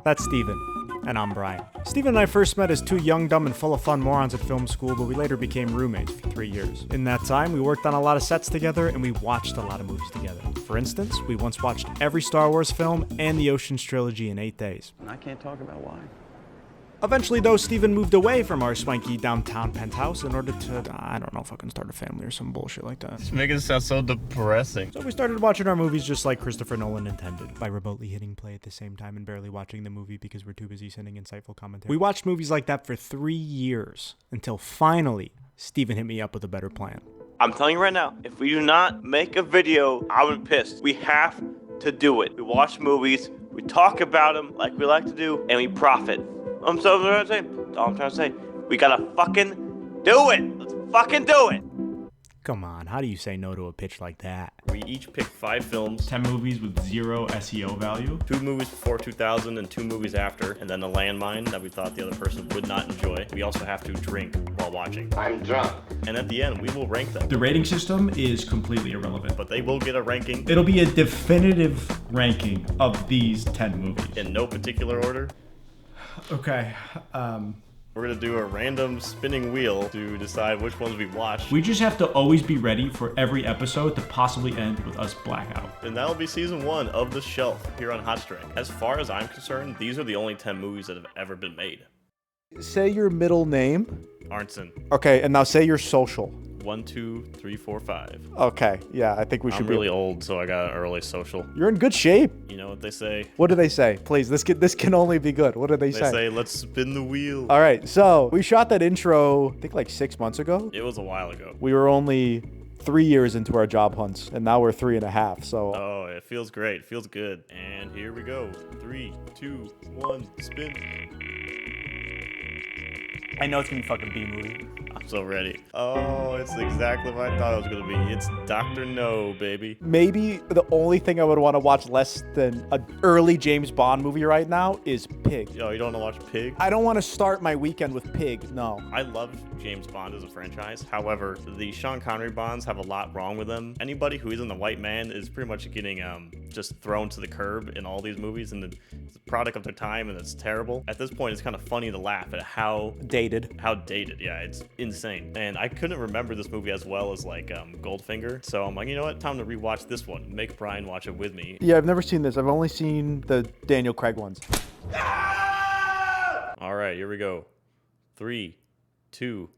That's Steven. And I'm Brian. Steven and I first met as two young, dumb, and full of fun morons at film school, but we later became roommates for 3 years. In that time, we worked on a lot of sets together, and we watched a lot of movies together. For instance, we once watched every Star Wars film and the Ocean's Trilogy in 8 days. I can't talk about why. Eventually, though, Steven moved away from our swanky downtown penthouse in order to, I don't know, fucking start a family or some bullshit like that. It's making it sound so depressing. So we started watching our movies just like Christopher Nolan intended, by remotely hitting play at the same time and barely watching the movie because we're too busy sending insightful commentary. We watched movies like that for 3 years, until finally, Steven hit me up with a better plan. I'm telling you right now, if we do not make a video, I'm pissed. We have to do it. We watch movies, we talk about them like we like to do, and we profit. I'm trying to say. We gotta fucking do it. Let's fucking do it. Come on, how do you say no to a pitch like that? We each pick 5 films, 10 movies with 0 SEO value. 2 movies before 2000 and 2 movies after, and then a landmine that we thought the other person would not enjoy. We also have to drink while watching. I'm drunk. And at the end, we will rank them. The rating system is completely irrelevant. But they will get a ranking It'll be a definitive ranking of these 10 movies. in no particular order. Okay, We're gonna do a random spinning wheel to decide which ones we watched. we just have to always be ready for every episode to possibly end with us blackout. And that'll be season 1 of The Shelf here on Hot Strike. As far as I'm concerned, these are the only 10 movies that have ever been made. Say your middle name. Arnson. Okay, and now say your social. 1, 2, 3, 4, 5. Okay, yeah, I think we should I'm really old, so I got an early social. You're in good shape. You know what they say? What do they say? Please, this can only be good. What do they They say? say, let's spin the wheel. All right, so we shot that intro, I think like 6 months ago. It was a while ago. We were only 3 years into our job hunts, and now we're 3.5. So Oh, it feels great. It feels good. And here we go. 3, 2, 1, spin. I know it's gonna be fucking B movie. I'm so ready. Oh, it's exactly what I thought it was gonna be. It's Dr. No, baby. Maybe the only thing I would want to watch less than an early James Bond movie right now is Pig. Yo, you don't want to watch Pig? I don't want to start my weekend with Pig. No. I love James Bond as a franchise. However, the Sean Connery Bonds have a lot wrong with them. Anybody who isn't a white man is pretty much getting just thrown to the curb in all these movies, and it's a product of their time, and it's terrible. At this point, it's kind of funny to laugh at how dated. Yeah, it's insane. And I couldn't remember this movie as well as like Goldfinger, so I'm like, you know what? Time to rewatch this one. Make Brian watch it with me. Yeah, I've never seen this. I've only seen the Daniel Craig ones. All right, here we go. 3, 2,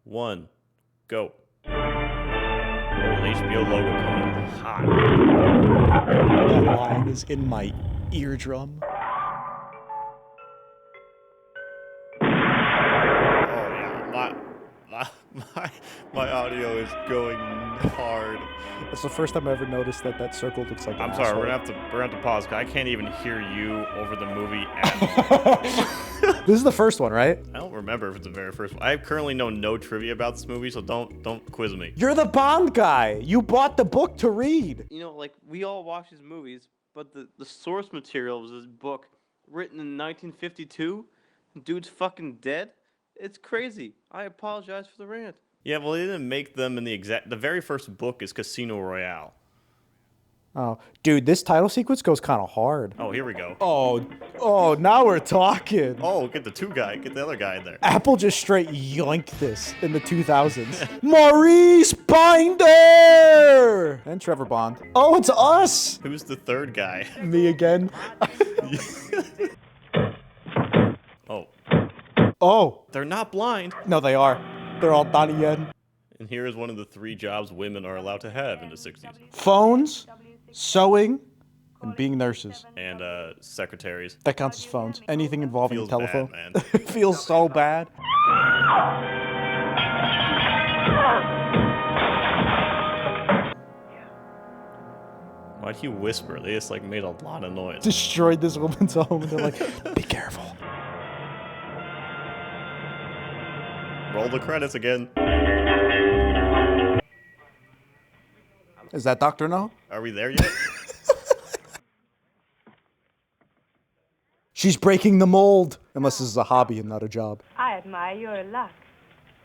1, go. Oh, the HBO logo coming in hot. That line is in my eardrum. My audio is going hard. That's the first time I ever noticed that circle looks like an I'm sorry, asshole. we're gonna have to pause because I can't even hear you over the movie at all. This is the first one, right? I don't remember if it's the very first one. I currently know no trivia about this movie, so don't quiz me. You're the Bond guy. You bought the book to read. You know, like, we all watch these movies, but the source material was this book written in 1952. Dude's fucking dead. It's crazy. I apologize for the rant. Yeah, well, they didn't make them in the very first book is Casino Royale. Oh, dude, this title sequence goes kind of hard. Oh, here we go. Oh, now we're talking. Oh, get the other guy in there. Apple just straight yoinked this in the 2000s. Maurice Binder! And Trevor Bond. Oh, it's us! Who's the third guy? Me again. Oh. Oh. They're not blind. No, they are. They're all Donnie Yen. And here is one of the 3 jobs women are allowed to have in the 60s. Phones, sewing, and being nurses. And secretaries. That counts as phones. Anything involving Feels a telephone. bad, man. It feels so bad. Why'd he whisper? They just like made a lot of noise. Destroyed this woman's home. And they're like, be careful. Roll the credits again. Is that Dr. No? Are we there yet? She's breaking the mold. Unless this is a hobby and not a job. I admire your luck,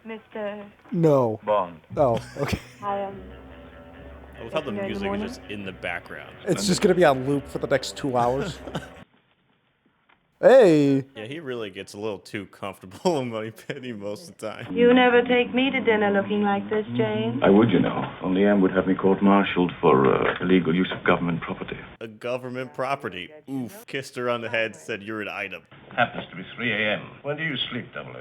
Mr. No. Bond. Oh, okay. I am. I love how the music is just in the background. It's just going to be on loop for the next 2 hours. Hey. Yeah, he really gets a little too comfortable in Moneypenny most of the time. You never take me to dinner looking like this, Jane. I would, you know. Only Anne would have me court-martialed for illegal use of government property. A government property. Oof. Kissed her on the head, said you're an item. Happens to be 3 a.m. When do you sleep, 007?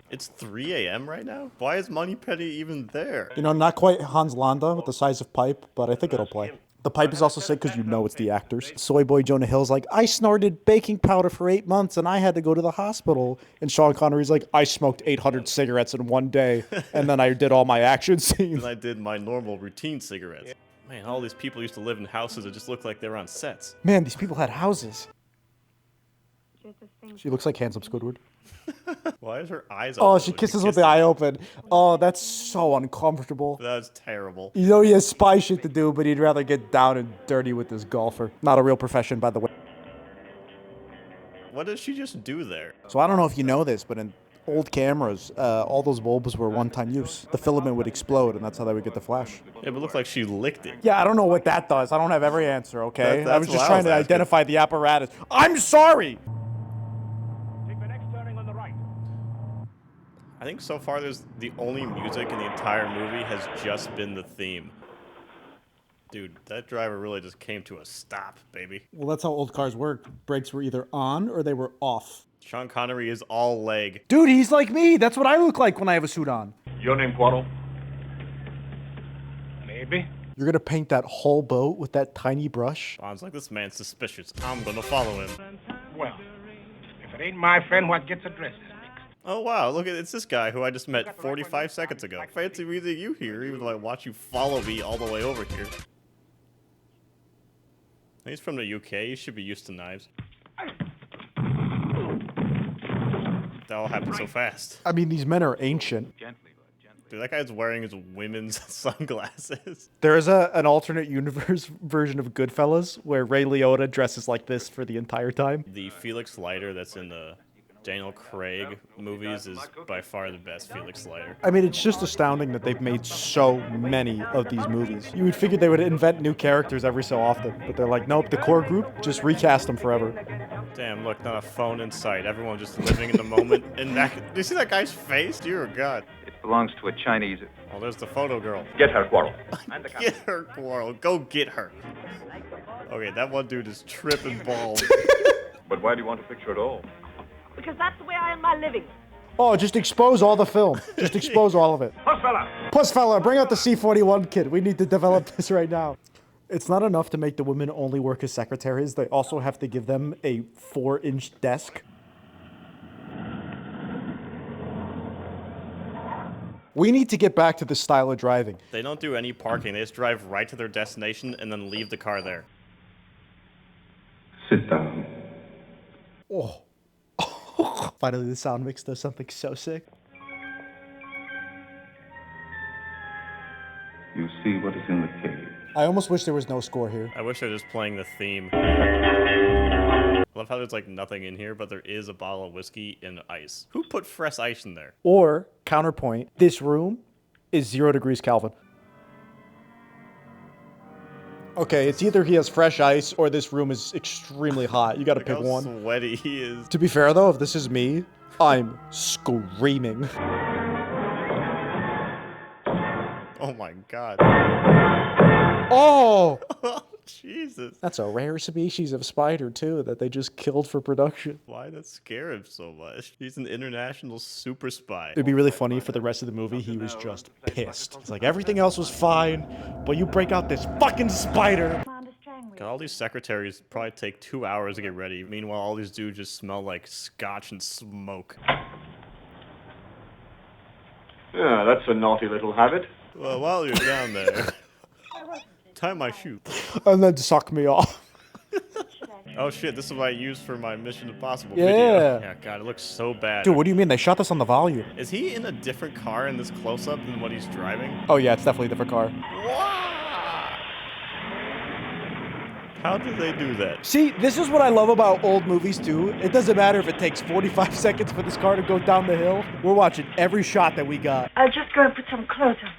It's 3 a.m. right now? Why is Moneypenny even there? You know, not quite Hans Landa with the size of pipe, but I think it'll play. The pipe is also sick because you know it's the actors. Soy boy Jonah Hill's like, I snorted baking powder for 8 months and I had to go to the hospital. And Sean Connery's like, I smoked 800 cigarettes in one day and then I did all my action scenes. And I did my normal routine cigarettes. Man, all these people used to live in houses that just looked like they were on sets. Man, these people had houses. She looks like handsome Squidward. Why is her eyes Oh, open she when kisses with the kisses? eye open. Oh, that's so uncomfortable. That's terrible. You know he has spy shit to do, but he'd rather get down and dirty with this golfer. Not a real profession, by the way. What does she just do there? So I don't know if you know this, but in old cameras, all those bulbs were one-time use. The filament would explode, and that's how they would get the flash. Yeah, but it looked like she licked it. Yeah, I don't know what that does. I don't have every answer, okay? That's I was what just I trying was to asking. identify the apparatus. I'm sorry! I think so far the only music in the entire movie has just been the theme. Dude, that driver really just came to a stop, baby. Well, that's how old cars worked. Brakes were either on or they were off. Sean Connery is all leg. Dude, he's like me. That's what I look like when I have a suit on. Your name, Poirot? Maybe. You're gonna paint that whole boat with that tiny brush? Bond's like, this man's suspicious. I'm gonna follow him. Well, if it ain't my friend, what gets addressed? Oh wow, look at it's this guy who I just met 45 seconds ago. Fancy meeting you here, even though I watch you follow me all the way over here. He's from the UK, he should be used to knives. That all happened so fast. I mean, these men are ancient. Dude, that guy's wearing his women's sunglasses. There is an alternate universe version of Goodfellas where Ray Liotta dresses like this for the entire time. The Felix Leiter that's in the Daniel Craig movies is by far the best Felix Leiter. I mean, it's just astounding that they've made so many of these movies. You would figure they would invent new characters every so often, but they're like, nope, the core group, just recast them forever. Damn, look, not a phone in sight. Everyone just living in the moment. And that, do you see that guy's face? Dear God. It belongs to a Chinese. Oh, there's the photo girl. Get her, Poirot. Get her, Quarrel. Go get her. Okay, that one dude is tripping balls. But why do you want a picture at all? Because that's the way I earn my living. Oh, just expose all the film. Just expose all of it. Plus, fella, bring out the C-41 kid. We need to develop this right now. It's not enough to make the women only work as secretaries. They also have to give them a 4-inch desk. We need to get back to this style of driving. They don't do any parking. They just drive right to their destination and then leave the car there. Sit down. Oh. Finally, the sound mix does something so sick. You see what is in the cave. I almost wish there was no score here. I wish they were just playing the theme. I love how there's like nothing in here, but there is a bottle of whiskey and ice. Who put fresh ice in there? Or, counterpoint, this room is 0 degrees Kelvin. Okay, it's either he has fresh ice or this room is extremely hot. You gotta Look pick how one. sweaty he is. To be fair though, if this is me, I'm screaming. Oh my god. Oh! Jesus. That's a rare species of spider too that they just killed for production. Why that scare him so much? He's an international super spy. It'd be really funny if for the rest of the movie he was just pissed. It's like everything else was fine, but you break out this fucking spider. God, all these secretaries probably take 2 hours to get ready. Meanwhile, all these dudes just smell like scotch and smoke. Yeah, that's a naughty little habit. Well, while you're down there, tie my shoe. And then suck me off. Oh shit, this is what I used for my Mission Impossible Yeah. video. Yeah, God, it looks so bad. Dude, what do you mean? They shot this on the volume. Is he in a different car in this close-up than what he's driving? Oh yeah, it's definitely a different car. How did they do that? See, this is what I love about old movies too. It doesn't matter if it takes 45 seconds for this car to go down the hill. We're watching every shot that we got. I'll just go and put some clothes on.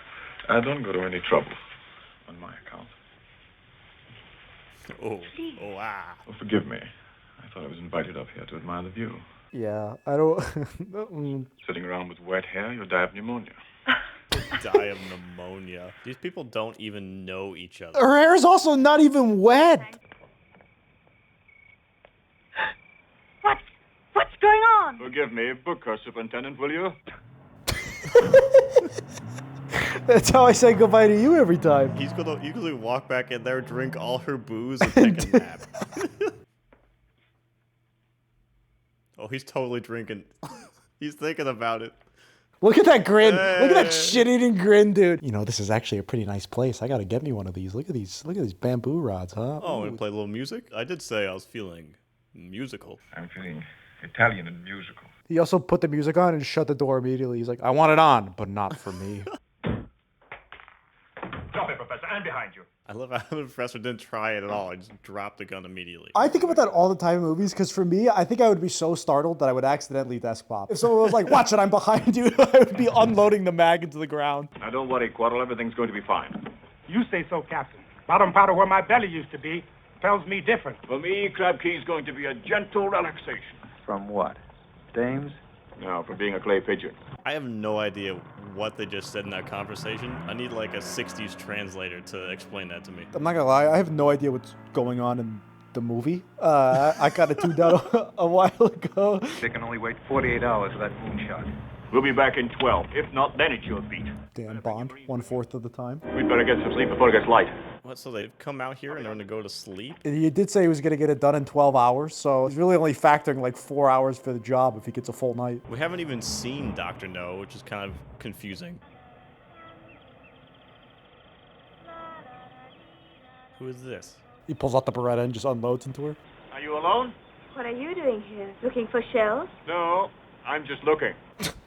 I don't go to any trouble on my account. Oh, wow. Oh, forgive me. I thought I was invited up here to admire the view. Yeah, I don't. Sitting around with wet hair, you'll die of pneumonia. Die of pneumonia. These people don't even know each other. Her hair's also not even wet. What's going on? Forgive me, book her, Superintendent, will you? That's how I say goodbye to you every time. He's gonna usually walk back in there, drink all her booze, and take a nap. Oh, he's totally drinking. He's thinking about it. Look at that grin. Hey. Look at that shit-eating grin, dude. You know, this is actually a pretty nice place. I gotta get me one of these. Look at these bamboo rods, huh? Oh, and play a little music? I did say I was feeling musical. I'm feeling Italian and musical. He also put the music on and shut the door immediately. He's like, I want it on, but not for me. Stop it, Professor. I'm behind you. I love how the professor didn't try it at all. I just dropped the gun immediately. I think about that all the time in movies, because for me, I think I would be so startled that I would accidentally desk pop. If someone was like, watch it, I'm behind you, I would be unloading the mag into the ground. Now, don't worry, Quaddle. Everything's going to be fine. You say so, Captain. Bottom part of where my belly used to be tells me different. For me, Crab Key's going to be a gentle relaxation. From what? Dames? No, from being a clay pigeon. I have no idea what they just said in that conversation. I need like a 60s translator to explain that to me. I'm not gonna lie, I have no idea what's going on in the movie. I kind of tuned out a while ago. They can only wait 48 hours for that moonshot. We'll be back in 12. If not, then it's your beat. Damn Bond, 1/4 of the time. We'd better get some sleep before it gets light. What, so they've come out here and they're gonna go to sleep? He did say he was gonna get it done in 12 hours, so he's really only factoring like 4 hours for the job if he gets a full night. We haven't even seen Dr. No, which is kind of confusing. Who is this? He pulls out the Beretta and just unloads into her. Are you alone? What are you doing here? Looking for shells? No, I'm just looking.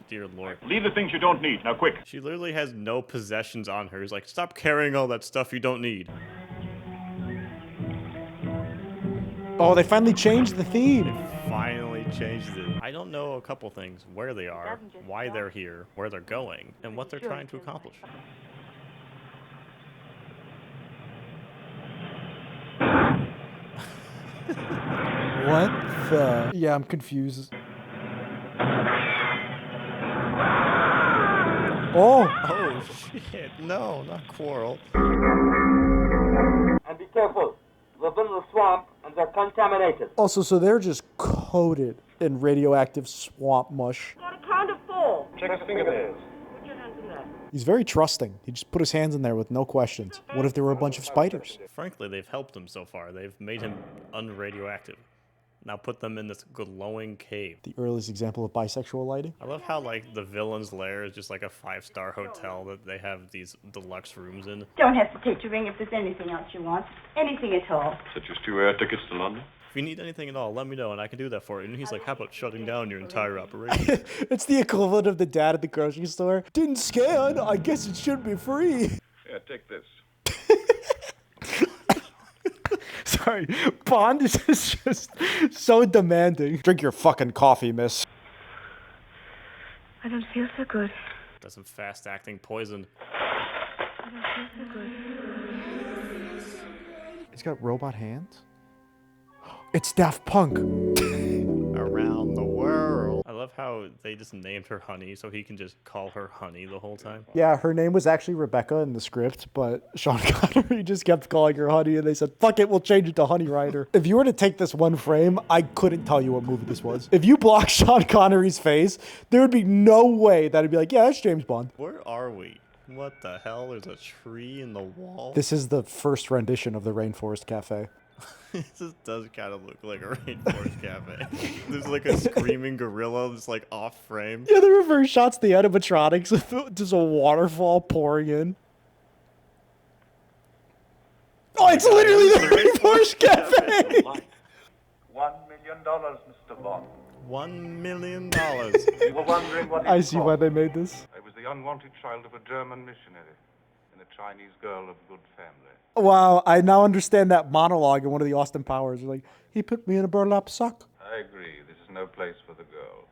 Dear Lord. Leave the things you don't need. Now, quick. She literally has no possessions on her. He's like, stop carrying all that stuff you don't need. Oh, they finally changed the theme. They finally changed it. I don't know a couple things. Where they are, why they're here, where they're going, and what they're trying to accomplish. What the? Yeah, I'm confused. Oh! Oh, shit. No, not Quarrel. And be careful. They've been in the swamp and they're contaminated. Also, so they're just coated in radioactive swamp mush. Got a count of 4. Check his fingernails. Put your hands in there. He's very trusting. He just put his hands in there with no questions. What if there were a bunch of spiders? Frankly, they've helped him so far. They've made him unradioactive. Now put them in this glowing cave. The earliest example of bisexual lighting. I love how, like, the villain's lair is just like a 5-star hotel that they have these deluxe rooms in. Don't hesitate to ring if there's anything else you want. Anything at all. Such as 2 air tickets to London. If you need anything at all, let me know and I can do that for you. And he's like, how about shutting down your entire operation? It's the equivalent of the dad at the grocery store. Didn't scan. I guess it should be free. Yeah, take this. Sorry, Bond is just so demanding. Drink your fucking coffee, miss. I don't feel so good. That's some fast-acting poison. I don't feel so good. He's got robot hands? It's Daft Punk. Around the world. I love how they just named her Honey, so he can just call her Honey the whole time. Yeah, her name was actually Rebecca in the script, but Sean Connery just kept calling her Honey, and they said, fuck it, we'll change it to Honey Rider. If you were to take this one frame, I couldn't tell you what movie this was. If you blocked Sean Connery's face, there would be no way that it'd be like, yeah, that's James Bond. Where are we? What the hell? There's a tree in the wall? This is the first rendition of the Rainforest Cafe. This does kind of look like a rainforest cafe. There's like a screaming gorilla that's like off frame. Yeah, the reverse shots the animatronics with just a waterfall pouring in. Oh, it's literally the Rainforest Cafe! $1 million, Mr. Bond. $1 million. You were wondering what I see why they made this. I was the unwanted child of a German missionary and a Chinese girl of good family. Wow, I now understand that monologue in one of the Austin Powers. Like, he put me in a burlap sack. I agree. This is no place for the girl.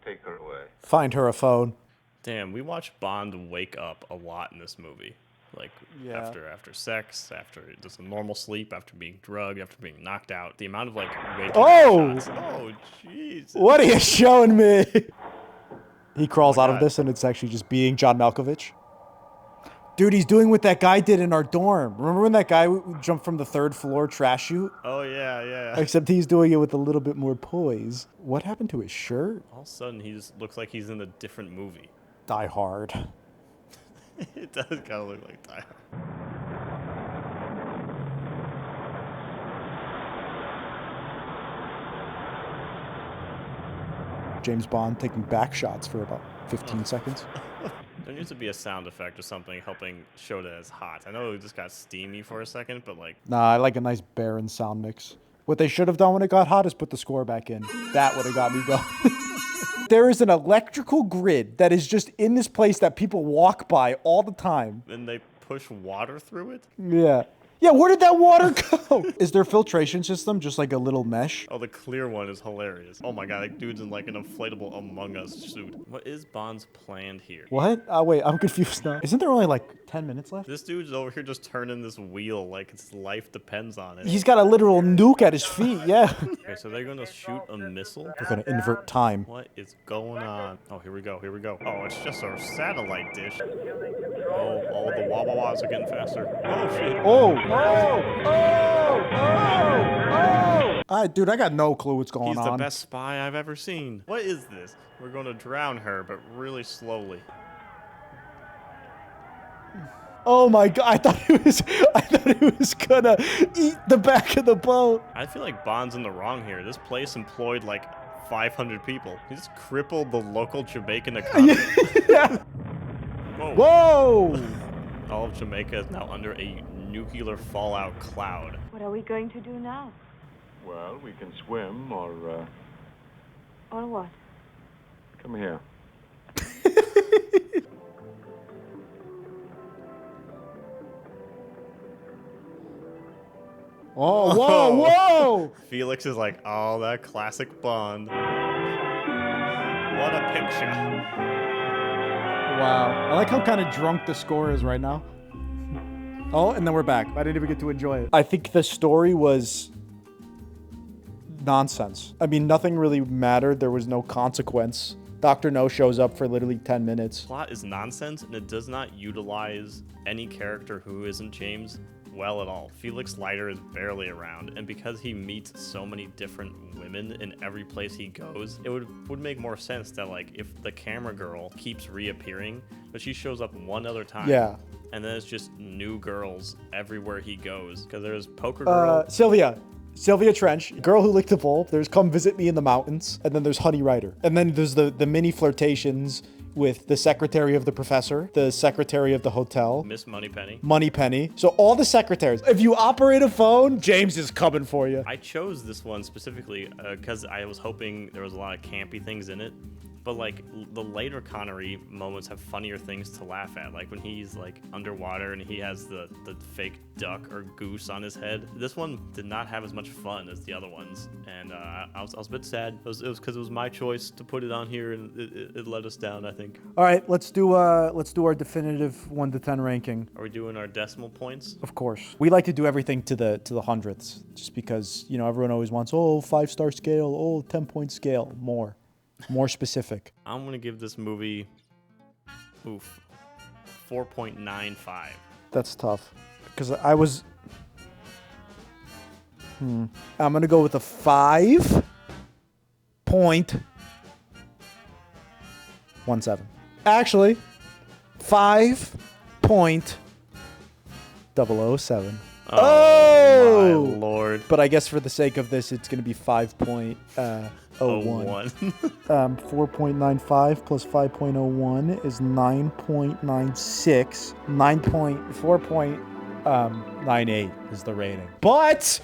Take her away. Find her a phone. Damn, we watch Bond wake up a lot in this movie. Like Yeah. after sex, after just a normal sleep, after being drugged, after being knocked out. The amount of like waking Oh! shots. Oh, jeez. What are you showing me? He crawls Oh my out of God. this and it's actually just being John Malkovich. Dude, he's doing what that guy did in our dorm. Remember when that guy jumped from the 3rd floor trash chute? Oh yeah, yeah. Except he's doing it with a little bit more poise. What happened to his shirt? All of a sudden, he just looks like he's in a different movie. Die Hard. It does kind of look like Die Hard. James Bond taking back shots for about 15 seconds. There needs to be a sound effect or something helping show that it's hot. I know it just got steamy for a second, but like, Nah, I like a nice barren sound mix. What they should have done when it got hot is put the score back in. That would have got me going. There is an electrical grid that is just in this place that people walk by all the time. then they push water through it. Yeah. Yeah, where did that water go? Is their filtration system just like a little mesh? Oh, the clear one is hilarious. Oh my god, that dude's in like an inflatable Among Us suit. What is Bond's plan here? What? Wait, I'm confused now. Isn't there only like 10 minutes left? This dude's over here just turning this wheel like his life depends on it. He's got a literal nuke at his feet, yeah. Okay, so they're gonna shoot a missile? They're gonna invert time. What is going on? Oh, here we go, here we go. Oh, it's just our satellite dish. Oh, the wah-wah-wahs are getting faster. Oh, shit. Dude, I got no clue what's going He's on. the best spy I've ever seen. What is this? We're going to drown her, but really slowly. Oh my god, I thought he was gonna eat the back of the boat. I feel like Bond's in the wrong here. This place employed like 500 people. He just crippled the local Jamaican economy. Yeah. Whoa. Whoa! All of Jamaica is now under a nuclear fallout cloud. What are we going to do now? Well, we can swim or, Or what? come here. Oh, whoa, whoa! Felix is like, oh, that classic Bond. What a picture. Wow. I like how kind of drunk the score is right now. Oh, and then we're back. I didn't even get to enjoy it. I think the story was nonsense. I mean, nothing really mattered. There was no consequence. Dr. No shows up for literally 10 minutes. Plot is nonsense, and it does not utilize any character who isn't James well at all. Felix Leiter is barely around, and because he meets so many different women in every place he goes, it would make more sense that like if the camera girl keeps reappearing, but she shows up one other time. Yeah. And then it's just new girls everywhere he goes. Because there's Poker Girl. Sylvia Trench, girl who licked a bulb. There's Come Visit Me in the Mountains. And then there's Honey Rider. And then there's the mini flirtations with the secretary of the professor, the secretary of the hotel. Miss Moneypenny. Moneypenny. So all the secretaries. If you operate a phone, James is coming for you. I chose this one specifically because I was hoping there was a lot of campy things in it. But like the later Connery moments have funnier things to laugh at, like when he's like underwater and he has the fake duck or goose on his head. This one did not have as much fun as the other ones, and I was a bit sad. It was because it was my choice to put it on here, and it let us down, I think. All right, let's do our definitive 1 to 10 ranking. Are we doing our decimal points? Of course, we like to do everything to the hundredths, just because everyone always wants 5-star scale, 10-point scale, more specific. I'm gonna give this movie 4.95. That's tough, because I was. I'm gonna go with a 5.17. Actually, 5.007. Oh my lord! But I guess for the sake of this, it's gonna be 5.01. 4.95 plus 5.01 is 9.96. 4.98 is the rating. But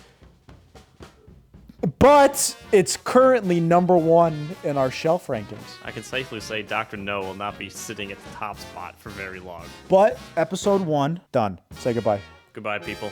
it's currently number 1 in our shelf rankings. I can safely say Dr. No will not be sitting at the top spot for very long. But episode 1 done. Say goodbye. Goodbye, people.